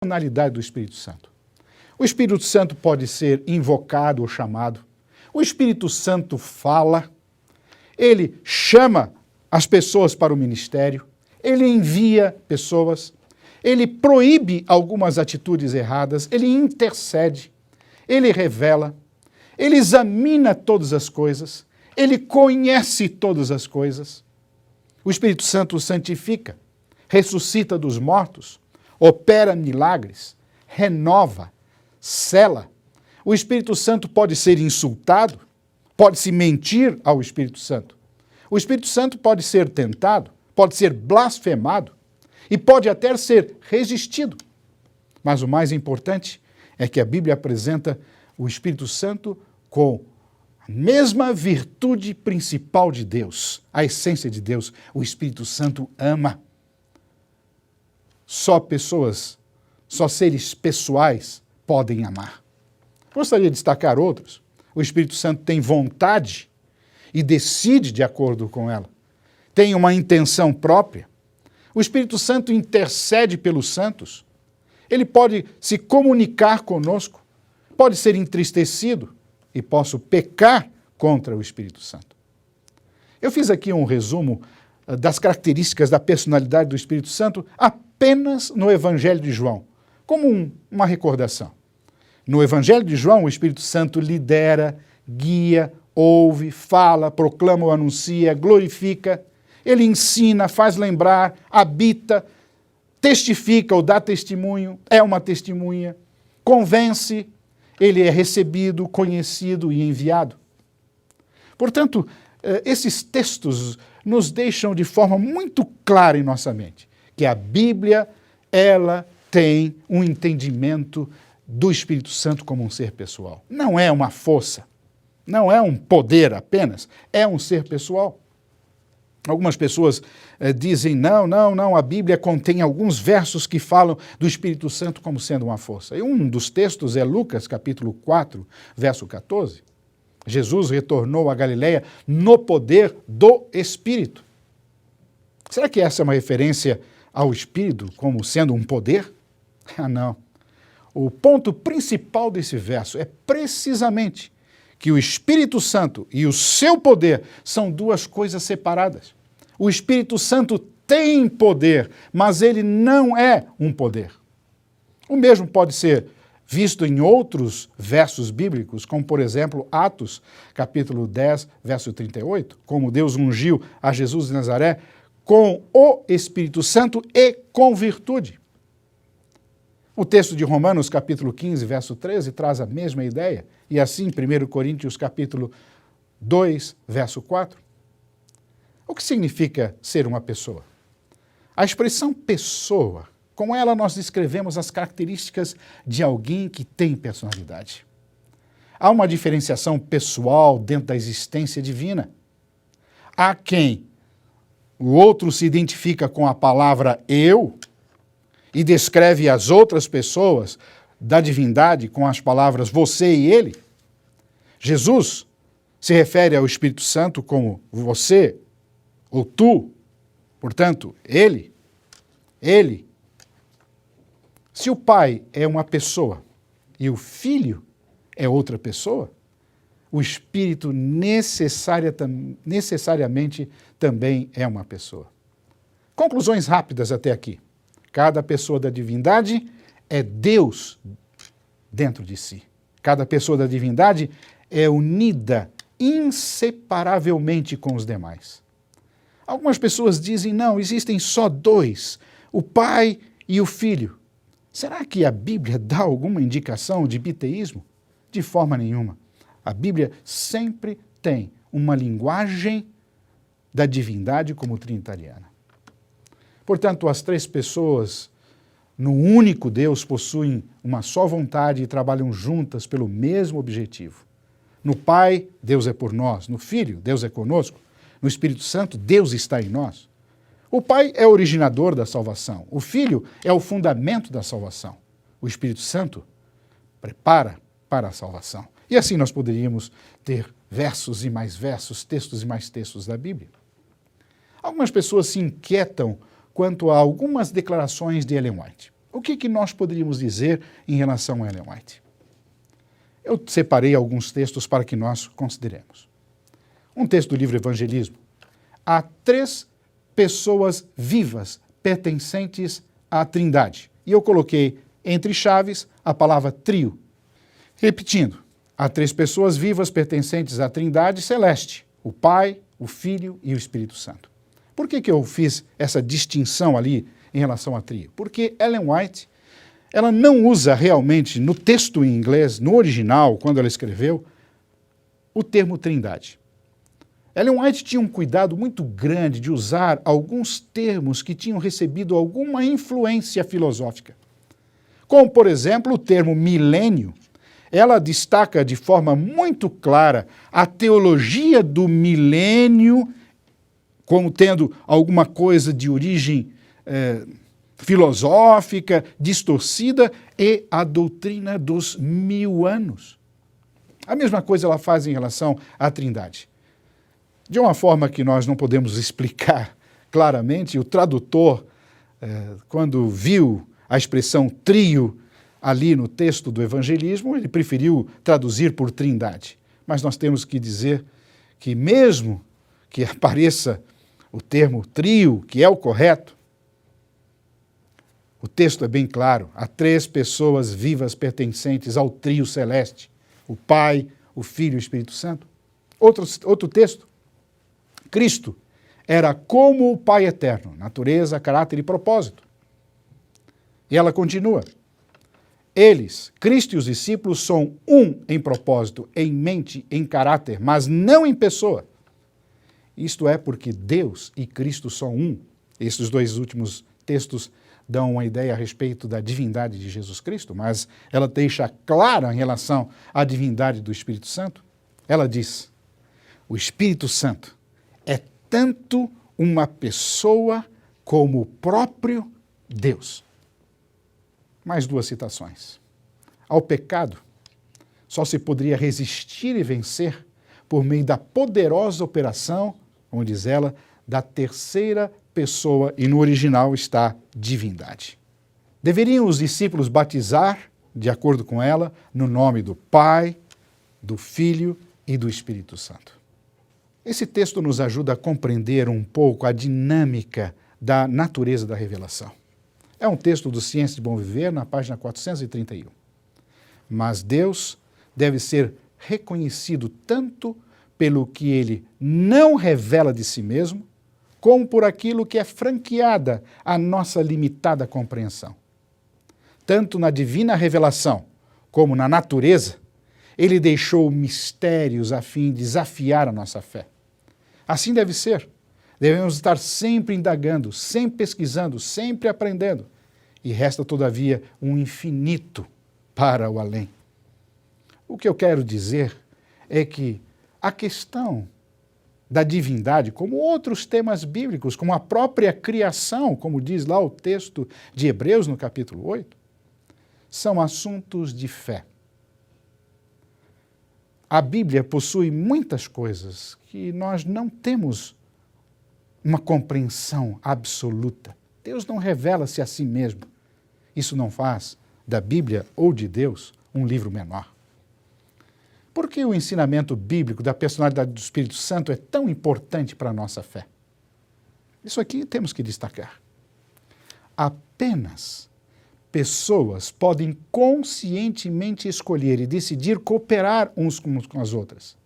personalidade do Espírito Santo. O Espírito Santo pode ser invocado ou chamado. O Espírito Santo fala. Ele chama as pessoas para o ministério. Ele envia pessoas. Ele proíbe algumas atitudes erradas. Ele intercede. Ele revela. Ele examina todas as coisas. Ele conhece todas as coisas. O Espírito Santo santifica, ressuscita dos mortos, opera milagres, renova, sela. O Espírito Santo pode ser insultado, pode-se mentir ao Espírito Santo. O Espírito Santo pode ser tentado, pode ser blasfemado e pode até ser resistido. Mas o mais importante é que a Bíblia apresenta o Espírito Santo com a mesma virtude principal de Deus, a essência de Deus. O Espírito Santo ama. Só pessoas, só seres pessoais podem amar. Gostaria de destacar outros. O Espírito Santo tem vontade e decide de acordo com ela. Tem uma intenção própria. O Espírito Santo intercede pelos santos. Ele pode se comunicar conosco, pode ser entristecido e posso pecar contra o Espírito Santo. Eu fiz aqui um resumo das características da personalidade do Espírito Santo apenas no Evangelho de João, como uma recordação. No Evangelho de João, o Espírito Santo lidera, guia, ouve, fala, proclama ou anuncia, glorifica, ele ensina, faz lembrar, habita, testifica ou dá testemunho, é uma testemunha, convence, ele é recebido, conhecido e enviado. Portanto, esses textos nos deixam de forma muito clara em nossa mente que a Bíblia, ela tem um entendimento do Espírito Santo como um ser pessoal. Não é uma força, não é um poder apenas, é um ser pessoal. Algumas pessoas dizem, não, a Bíblia contém alguns versos que falam do Espírito Santo como sendo uma força. E um dos textos é Lucas, capítulo 4, verso 14. Jesus retornou a Galileia no poder do Espírito. Será que essa é uma referência ao Espírito como sendo um poder? Ah, não. O ponto principal desse verso é precisamente que o Espírito Santo e o seu poder são duas coisas separadas. O Espírito Santo tem poder, mas ele não é um poder. O mesmo pode ser visto em outros versos bíblicos, como por exemplo Atos, capítulo 10, verso 38, como Deus ungiu a Jesus de Nazaré com o Espírito Santo e com virtude. O texto de Romanos, capítulo 15, verso 13, traz a mesma ideia. E assim, 1 Coríntios, capítulo 2, verso 4. O que significa ser uma pessoa? A expressão pessoa, com ela nós descrevemos as características de alguém que tem personalidade. Há uma diferenciação pessoal dentro da existência divina. Há quem o outro se identifica com a palavra eu, e descreve as outras pessoas da divindade com as palavras você e ele. Jesus se refere ao Espírito Santo como você ou tu, portanto, ele. Se o Pai é uma pessoa e o Filho é outra pessoa, o Espírito necessariamente também é uma pessoa. Conclusões rápidas até aqui. Cada pessoa da divindade é Deus dentro de si. Cada pessoa da divindade é unida inseparavelmente com os demais. Algumas pessoas dizem, não, existem só dois, o Pai e o Filho. Será que a Bíblia dá alguma indicação de biteísmo? De forma nenhuma. A Bíblia sempre tem uma linguagem da divindade como trinitariana. Portanto, as três pessoas no único Deus possuem uma só vontade e trabalham juntas pelo mesmo objetivo. No Pai, Deus é por nós. No Filho, Deus é conosco. No Espírito Santo, Deus está em nós. O Pai é o originador da salvação. O Filho é o fundamento da salvação. O Espírito Santo prepara para a salvação. E assim nós poderíamos ter versos e mais versos, textos e mais textos da Bíblia. Algumas pessoas se inquietam quanto a algumas declarações de Ellen White. O que nós poderíamos dizer em relação a Ellen White? Eu separei alguns textos para que nós consideremos. Um texto do livro Evangelismo. Há 3 pessoas vivas pertencentes à Trindade. E eu coloquei entre chaves a palavra trio. Repetindo, há 3 pessoas vivas pertencentes à Trindade celeste, o Pai, o Filho e o Espírito Santo. Por que eu fiz essa distinção ali em relação a trio? Porque Ellen White, ela não usa realmente no texto em inglês, no original, quando ela escreveu, o termo Trindade. Ellen White tinha um cuidado muito grande de usar alguns termos que tinham recebido alguma influência filosófica. Como, por exemplo, o termo milênio. Ela destaca de forma muito clara a teologia do milênio como tendo alguma coisa de origem filosófica, distorcida, e a doutrina dos 1000 anos. A mesma coisa ela faz em relação à Trindade. De uma forma que nós não podemos explicar claramente, o tradutor, quando viu a expressão trio ali no texto do evangelismo, ele preferiu traduzir por Trindade. Mas nós temos que dizer que mesmo que apareça o termo trio, que é o correto, o texto é bem claro, há 3 pessoas vivas pertencentes ao trio celeste, o Pai, o Filho e o Espírito Santo. Outro texto, Cristo era como o Pai eterno, natureza, caráter e propósito. E ela continua, eles, Cristo e os discípulos, são um em propósito, em mente, em caráter, mas não em pessoa. Isto é porque Deus e Cristo são um. Esses 2 últimos textos dão uma ideia a respeito da divindade de Jesus Cristo, mas ela deixa clara em relação à divindade do Espírito Santo. Ela diz, o Espírito Santo é tanto uma pessoa como o próprio Deus. Mais 2 citações. Ao pecado, só se poderia resistir e vencer por meio da poderosa operação, como diz ela, da 3ª pessoa, e no original está divindade. Deveriam os discípulos batizar, de acordo com ela, no nome do Pai, do Filho e do Espírito Santo. Esse texto nos ajuda a compreender um pouco a dinâmica da natureza da revelação. É um texto do Ciência de Bom Viver, na página 431. Mas Deus deve ser reconhecido tanto pelo que ele não revela de si mesmo, como por aquilo que é franqueada à nossa limitada compreensão. Tanto na divina revelação como na natureza, ele deixou mistérios a fim de desafiar a nossa fé. Assim deve ser. Devemos estar sempre indagando, sempre pesquisando, sempre aprendendo. E resta, todavia, um infinito para o além. O que eu quero dizer é que a questão da divindade, como outros temas bíblicos, como a própria criação, como diz lá o texto de Hebreus no capítulo 8, são assuntos de fé. A Bíblia possui muitas coisas que nós não temos uma compreensão absoluta. Deus não revela-se a si mesmo. Isso não faz da Bíblia ou de Deus um livro menor. Por que o ensinamento bíblico da personalidade do Espírito Santo é tão importante para a nossa fé? Isso aqui temos que destacar. Apenas pessoas podem conscientemente escolher e decidir cooperar uns com as outras.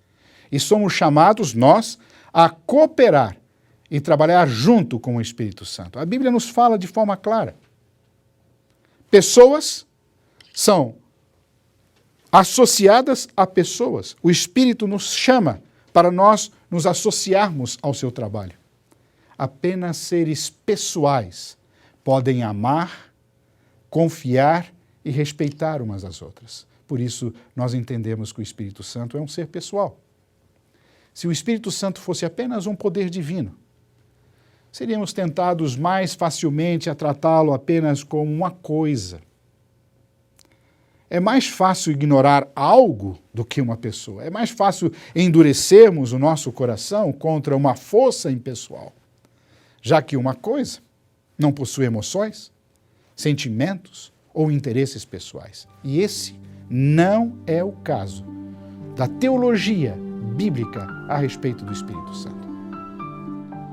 E somos chamados, nós, a cooperar e trabalhar junto com o Espírito Santo. A Bíblia nos fala de forma clara. Pessoas são associadas a pessoas. O Espírito nos chama para nós nos associarmos ao seu trabalho. Apenas seres pessoais podem amar, confiar e respeitar umas às outras. Por isso, nós entendemos que o Espírito Santo é um ser pessoal. Se o Espírito Santo fosse apenas um poder divino, seríamos tentados mais facilmente a tratá-lo apenas como uma coisa. É mais fácil ignorar algo do que uma pessoa. É mais fácil endurecermos o nosso coração contra uma força impessoal, já que uma coisa não possui emoções, sentimentos ou interesses pessoais. E esse não é o caso da teologia bíblica a respeito do Espírito Santo.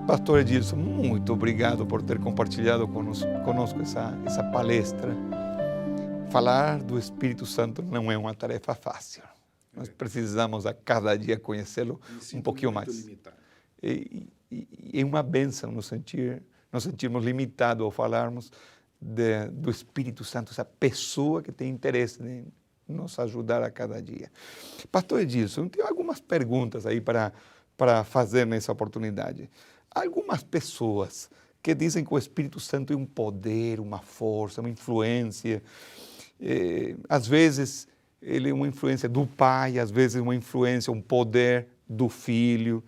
Pastor Edilson, muito obrigado por ter compartilhado conosco essa palestra. Falar do Espírito Santo não é uma tarefa fácil. Nós precisamos a cada dia conhecê-lo um pouquinho mais. E é uma bênção nos sentirmos limitados ao falarmos do Espírito Santo, essa pessoa que tem interesse em nos ajudar a cada dia. Pastor Edilson, eu tenho algumas perguntas aí para fazer nessa oportunidade. Algumas pessoas que dizem que o Espírito Santo é um poder, uma força, uma influência. Às vezes ele é uma influência do Pai, às vezes uma influência, um poder do Filho.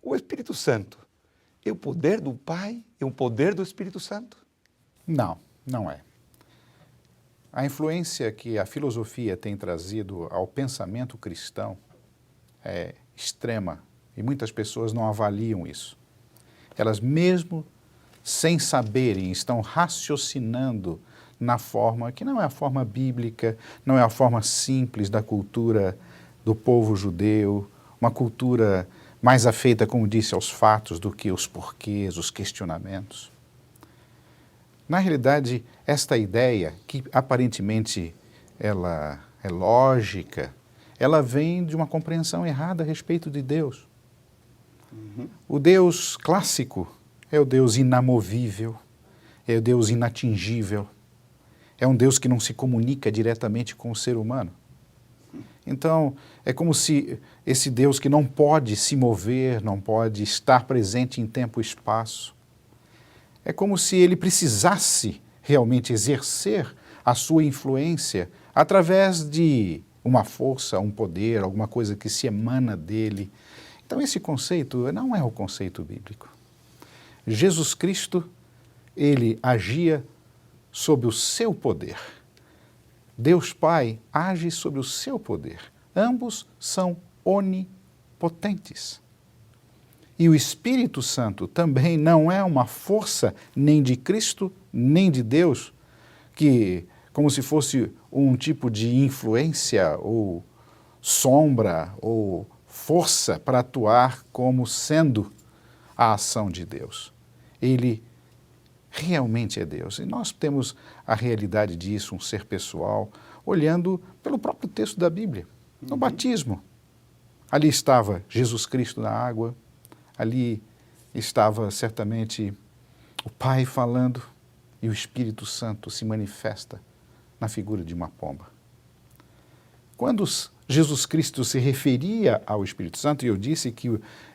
O Espírito Santo é o poder do Pai? É um poder do Espírito Santo? Não, não é. A influência que a filosofia tem trazido ao pensamento cristão é extrema e muitas pessoas não avaliam isso. Elas, mesmo sem saberem, estão raciocinando na forma que não é a forma bíblica, não é a forma simples da cultura do povo judeu, uma cultura mais afeita, como disse, aos fatos do que aos porquês, os questionamentos. Na realidade, esta ideia, que aparentemente ela é lógica, ela vem de uma compreensão errada a respeito de Deus. O Deus clássico é o Deus inamovível, é o Deus inatingível, é um Deus que não se comunica diretamente com o ser humano. Então, é como se esse Deus que não pode se mover, não pode estar presente em tempo e espaço, é como se ele precisasse realmente exercer a sua influência através de uma força, um poder, alguma coisa que se emana dele. Então, esse conceito não é o conceito bíblico. Jesus Cristo, ele agia sob o seu poder. Deus Pai age sob o seu poder. Ambos são onipotentes. E o Espírito Santo também não é uma força nem de Cristo, nem de Deus, que, como se fosse um tipo de influência ou sombra ou força para atuar como sendo a ação de Deus. Ele realmente é Deus. E nós temos a realidade disso, um ser pessoal, olhando pelo próprio texto da Bíblia. No batismo, ali estava Jesus Cristo na água, ali estava certamente o Pai falando e o Espírito Santo se manifesta na figura de uma pomba. Quando Jesus Cristo se referia ao Espírito Santo, e eu disse que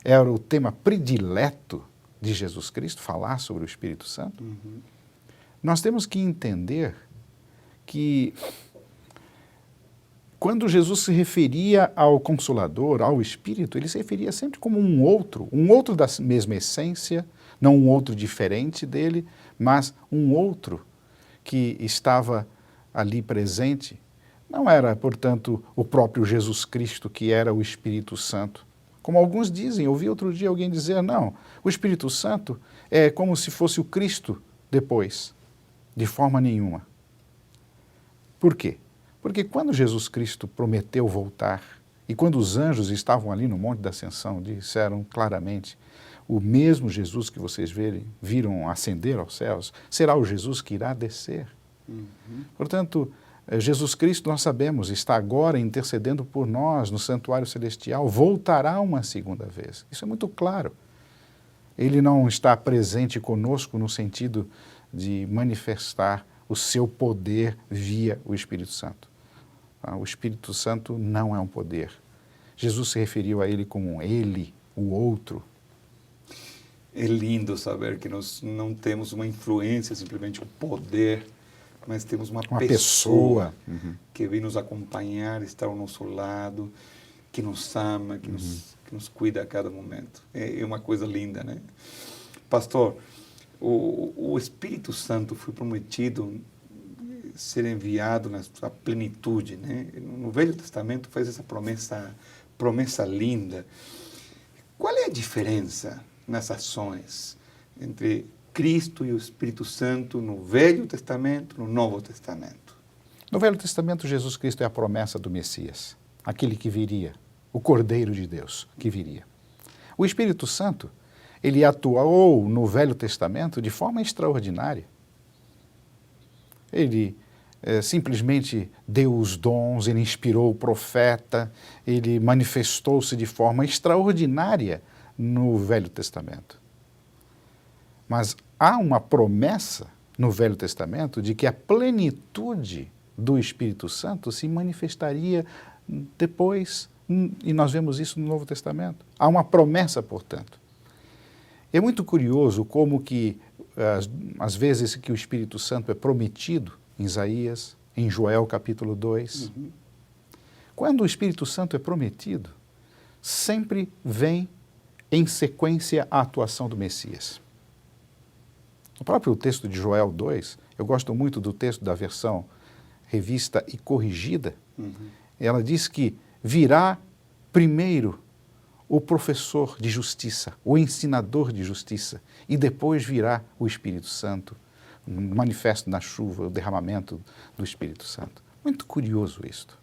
era o tema predileto de Jesus Cristo, falar sobre o Espírito Santo, nós temos que entender que quando Jesus se referia ao Consolador, ao Espírito, ele se referia sempre como um outro da mesma essência, não um outro diferente dele, mas um outro que estava ali presente. Não era, portanto, o próprio Jesus Cristo que era o Espírito Santo. Como alguns dizem, ouvi outro dia alguém dizer, não, o Espírito Santo é como se fosse o Cristo depois. De forma nenhuma. Por quê? Porque quando Jesus Cristo prometeu voltar, e quando os anjos estavam ali no Monte da Ascensão, disseram claramente, o mesmo Jesus que vocês viram ascender aos céus, será o Jesus que irá descer. Portanto, Jesus Cristo, nós sabemos, está agora intercedendo por nós no santuário celestial, voltará uma segunda vez. Isso é muito claro. Ele não está presente conosco no sentido de manifestar o seu poder via o Espírito Santo. O Espírito Santo não é um poder. Jesus se referiu a ele como ele, o outro. É lindo saber que nós não temos uma influência, simplesmente um poder, mas temos uma pessoa que vem nos acompanhar, está ao nosso lado, que nos ama, que nos cuida a cada momento. É uma coisa linda, né? Pastor, o Espírito Santo foi prometido ser enviado na sua plenitude, né? No Velho Testamento faz essa promessa linda. Qual é a diferença nas ações entre Cristo e o Espírito Santo no Velho Testamento, no Novo Testamento? No Velho Testamento, Jesus Cristo é a promessa do Messias, aquele que viria, o Cordeiro de Deus que viria. O Espírito Santo, ele atuou no Velho Testamento de forma extraordinária. Ele simplesmente deu os dons, ele inspirou o profeta, ele manifestou-se de forma extraordinária no Velho Testamento. Mas há uma promessa no Velho Testamento de que a plenitude do Espírito Santo se manifestaria depois, e nós vemos isso no Novo Testamento. Há uma promessa, portanto. É muito curioso como que, às vezes, que o Espírito Santo é prometido em Isaías, em Joel capítulo 2. Quando o Espírito Santo é prometido, sempre vem em sequência a atuação do Messias. O próprio texto de Joel 2, eu gosto muito do texto da versão revista e corrigida, ela diz que virá primeiro o professor de justiça, o ensinador de justiça, e depois virá o Espírito Santo, manifesto na chuva, o derramamento do Espírito Santo. Muito curioso isto.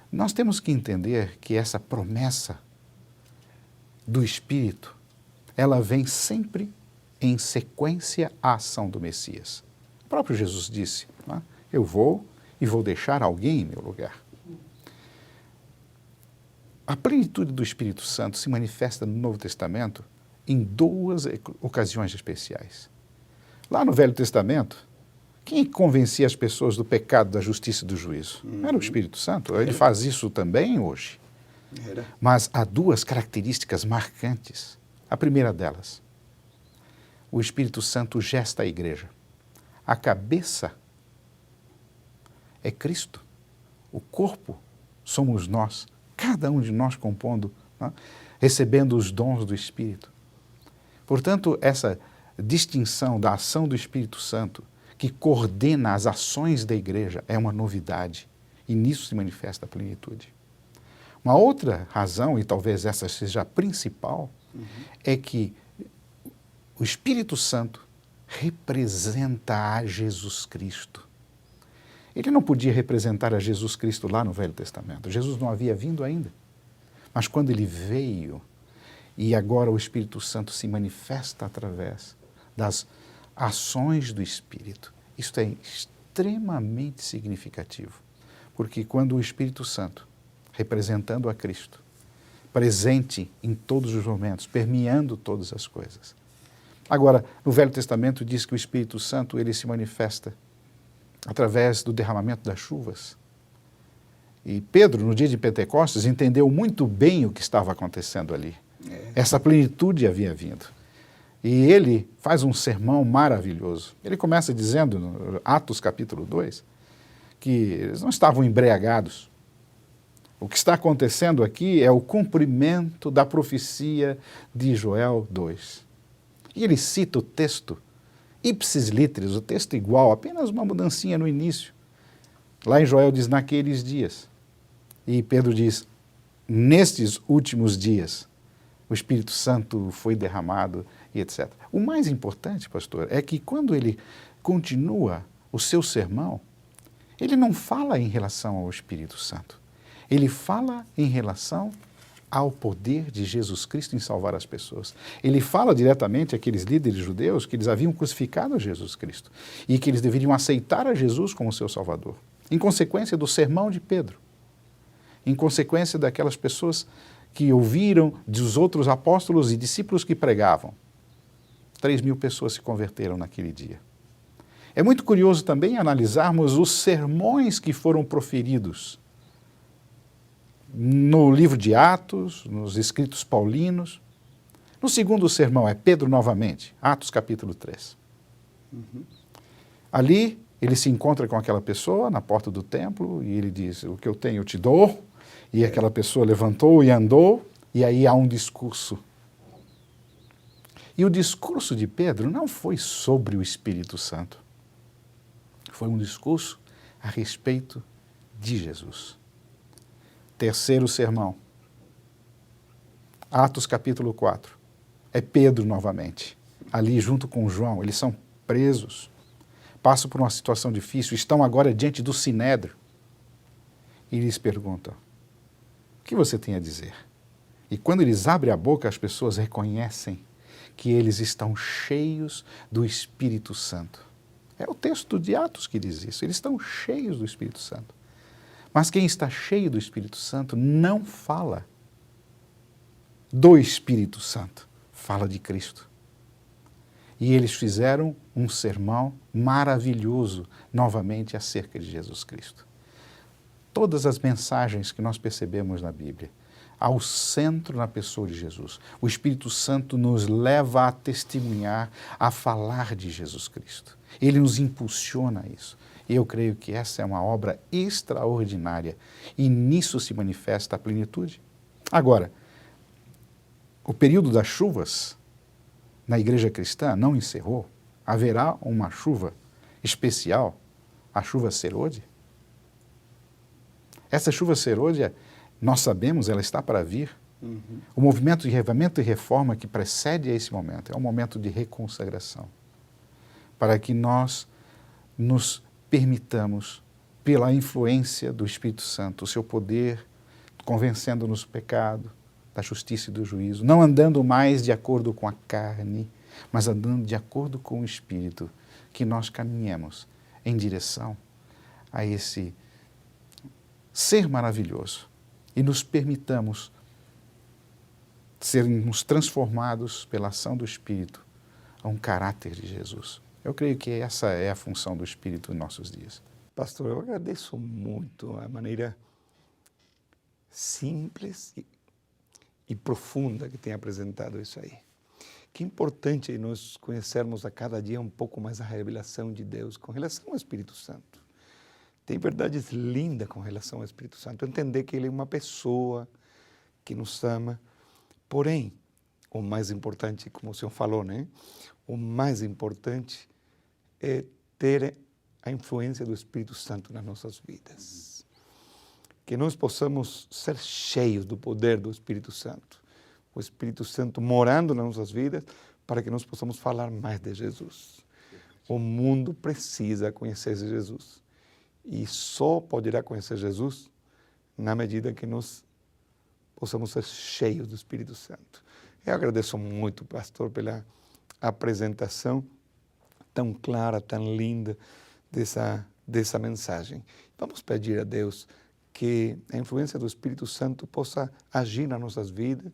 Nós temos que entender que essa promessa do Espírito, ela vem sempre em sequência à ação do Messias. O próprio Jesus disse, não é? Eu vou e vou deixar alguém em meu lugar. A plenitude do Espírito Santo se manifesta no Novo Testamento em duas ocasiões especiais. Lá no Velho Testamento, quem convencia as pessoas do pecado, da justiça e do juízo? Era o Espírito Santo. Ele faz isso também hoje. Mas há duas características marcantes. A primeira delas, o Espírito Santo gesta a igreja. A cabeça é Cristo. O corpo somos nós. Cada um de nós compondo, né? Recebendo os dons do Espírito. Portanto, essa distinção da ação do Espírito Santo, que coordena as ações da igreja, é uma novidade. E nisso se manifesta a plenitude. Uma outra razão, e talvez essa seja a principal, é que o Espírito Santo representa a Jesus Cristo. Ele não podia representar a Jesus Cristo lá no Velho Testamento. Jesus não havia vindo ainda. Mas quando ele veio, e agora o Espírito Santo se manifesta através das ações do Espírito, isso é extremamente significativo. Porque quando o Espírito Santo, representando a Cristo, presente em todos os momentos, permeando todas as coisas. Agora, no Velho Testamento diz que o Espírito Santo, ele se manifesta através do derramamento das chuvas. E Pedro, no dia de Pentecostes, entendeu muito bem o que estava acontecendo ali. Essa plenitude havia vindo. E ele faz um sermão maravilhoso. Ele começa dizendo, no Atos capítulo 2, que eles não estavam embriagados. O que está acontecendo aqui é o cumprimento da profecia de Joel 2. E ele cita o texto ipsis literis, o texto igual, apenas uma mudancinha no início. Lá em Joel diz, naqueles dias. E Pedro diz, nestes últimos dias, o Espírito Santo foi derramado e etc. O mais importante, pastor, é que quando ele continua o seu sermão, ele não fala em relação ao Espírito Santo. Ele fala em relação ao poder de Jesus Cristo em salvar as pessoas. Ele fala diretamente àqueles líderes judeus que eles haviam crucificado a Jesus Cristo e que eles deveriam aceitar a Jesus como seu Salvador, em consequência do sermão de Pedro, em consequência daquelas pessoas que ouviram dos outros apóstolos e discípulos que pregavam. 3.000 pessoas se converteram naquele dia. É muito curioso também analisarmos os sermões que foram proferidos no livro de Atos, nos escritos paulinos. No segundo sermão é Pedro novamente, Atos capítulo 3. Ali ele se encontra com aquela pessoa na porta do templo e ele diz, o que eu tenho eu te dou. E aquela pessoa levantou e andou, e aí há um discurso. E o discurso de Pedro não foi sobre o Espírito Santo. Foi um discurso a respeito de Jesus. Terceiro sermão, Atos capítulo 4. É Pedro novamente. ali junto com João, eles são presos, passam por uma situação difícil, estão agora diante do Sinédrio e lhes perguntam: o que você tem a dizer? E quando eles abrem a boca, as pessoas reconhecem que eles estão cheios do Espírito Santo. É o texto de Atos que diz isso, eles estão cheios do Espírito Santo. Mas quem está cheio do Espírito Santo não fala do Espírito Santo, fala de Cristo. E eles fizeram um sermão maravilhoso, novamente, acerca de Jesus Cristo. Todas as mensagens que nós percebemos na Bíblia, ao centro na pessoa de Jesus. O Espírito Santo nos leva a testemunhar, a falar de Jesus Cristo. Ele nos impulsiona a isso. E eu creio que essa é uma obra extraordinária e nisso se manifesta a plenitude. Agora, o período das chuvas na igreja cristã não encerrou. Haverá uma chuva especial, a chuva Serode. Essa chuva Serode, nós sabemos, ela está para vir. O movimento de reavivamento e reforma que precede a esse momento é um momento de reconsagração, para que nós nos permitamos, pela influência do Espírito Santo, o seu poder, convencendo-nos do pecado, da justiça e do juízo, não andando mais de acordo com a carne, mas andando de acordo com o Espírito, que nós caminhemos em direção a esse ser maravilhoso e nos permitamos sermos transformados pela ação do Espírito a um caráter de Jesus. Eu creio que essa é a função do Espírito em nossos dias. Pastor, eu agradeço muito a maneira simples e profunda que tem apresentado isso aí. Que importante nós conhecermos a cada dia um pouco mais a revelação de Deus com relação ao Espírito Santo. Tem verdades lindas com relação ao Espírito Santo. Entender que Ele é uma pessoa que nos ama. Porém, o mais importante, como o senhor falou, né? O mais importante é ter a influência do Espírito Santo nas nossas vidas. Que nós possamos ser cheios do poder do Espírito Santo. O Espírito Santo morando nas nossas vidas para que nós possamos falar mais de Jesus. O mundo precisa conhecer Jesus. E só poderá conhecer Jesus na medida que nós possamos ser cheios do Espírito Santo. Eu agradeço muito, pastor, pela apresentação tão clara, tão linda dessa mensagem. Vamos pedir a Deus que a influência do Espírito Santo possa agir nas nossas vidas,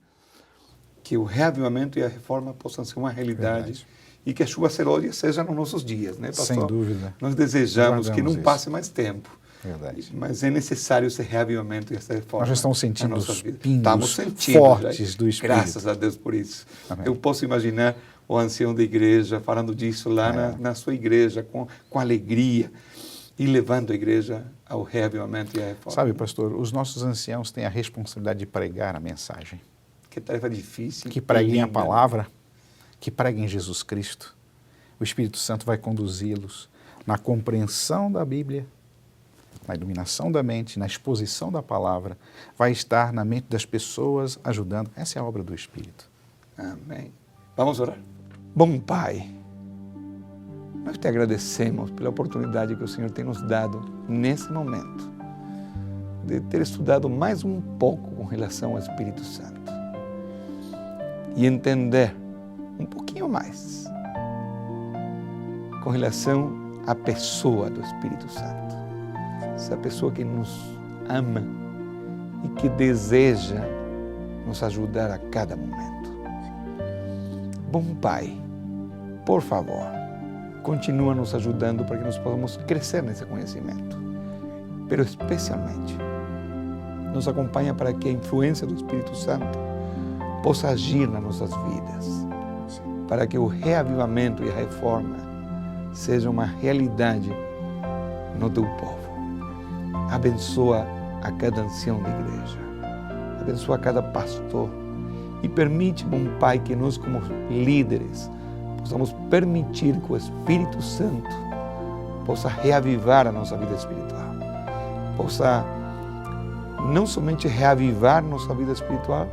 que o reavivamento e a reforma possam ser uma realidade. Verdade. E que a chuva Serode seja nos nossos dias, né, pastor? Sem dúvida. Nós desejamos que não isso. passe mais tempo. Verdade. Mas é necessário esse reavivamento e essa reforma. Nós já estamos sentindo na nossa os vida. pingos Estamos sentindo, fortes já. do Espírito. Graças a Deus por isso. Amém. Eu posso imaginar o ancião da igreja falando disso lá na sua igreja, com alegria, e levando a igreja ao reavivamento e à reforma. Sabe, pastor, os nossos anciãos têm a responsabilidade de pregar a mensagem. Que tarefa difícil. Que preguem a linda. palavra, que preguem Jesus Cristo. O Espírito Santo vai conduzi-los na compreensão da Bíblia, na iluminação da mente, na exposição da palavra, vai estar na mente das pessoas ajudando. Essa é a obra do Espírito. Amém. Vamos orar? Bom Pai, nós te agradecemos pela oportunidade que o Senhor tem nos dado nesse momento de ter estudado mais um pouco com relação ao Espírito Santo e entender um pouquinho mais com relação à pessoa do Espírito Santo. Essa pessoa que nos ama e que deseja nos ajudar a cada momento. Bom Pai, por favor, continua nos ajudando para que nós possamos crescer nesse conhecimento. Pero especialmente, nos acompanha para que a influência do Espírito Santo possa agir nas nossas vidas, para que o reavivamento e a reforma seja uma realidade no teu povo. Abençoa a cada ancião da igreja, abençoa cada pastor e permite, bom Pai, que nós como líderes possamos permitir que o Espírito Santo possa reavivar a nossa vida espiritual, possa não somente reavivar nossa vida espiritual,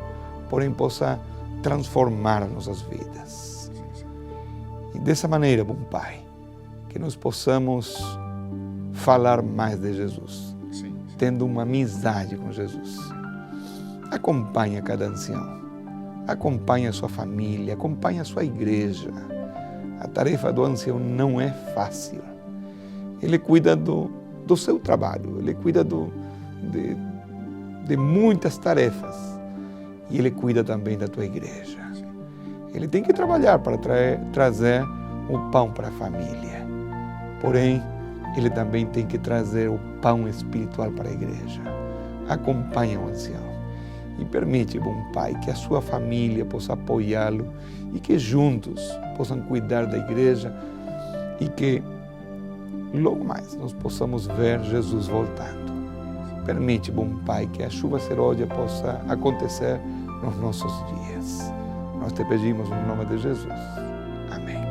porém possa transformar as nossas vidas. E dessa maneira, bom Pai, que nós possamos falar mais de Jesus, tendo uma amizade com Jesus. Acompanha cada ancião, acompanha a sua família, acompanha a sua igreja. A tarefa do ancião não é fácil. Ele cuida do seu trabalho, ele cuida de muitas tarefas e ele cuida também da tua igreja. Ele tem que trabalhar para trazer o pão para a família. Porém, ele também tem que trazer o pão espiritual para a igreja. Acompanha o ancião e permite, bom Pai, que a sua família possa apoiá-lo e que juntos possam cuidar da igreja e que logo mais nós possamos ver Jesus voltando. Permite, bom Pai, que a chuva serôdia possa acontecer nos nossos dias. Nós te pedimos no nome de Jesus. Amém.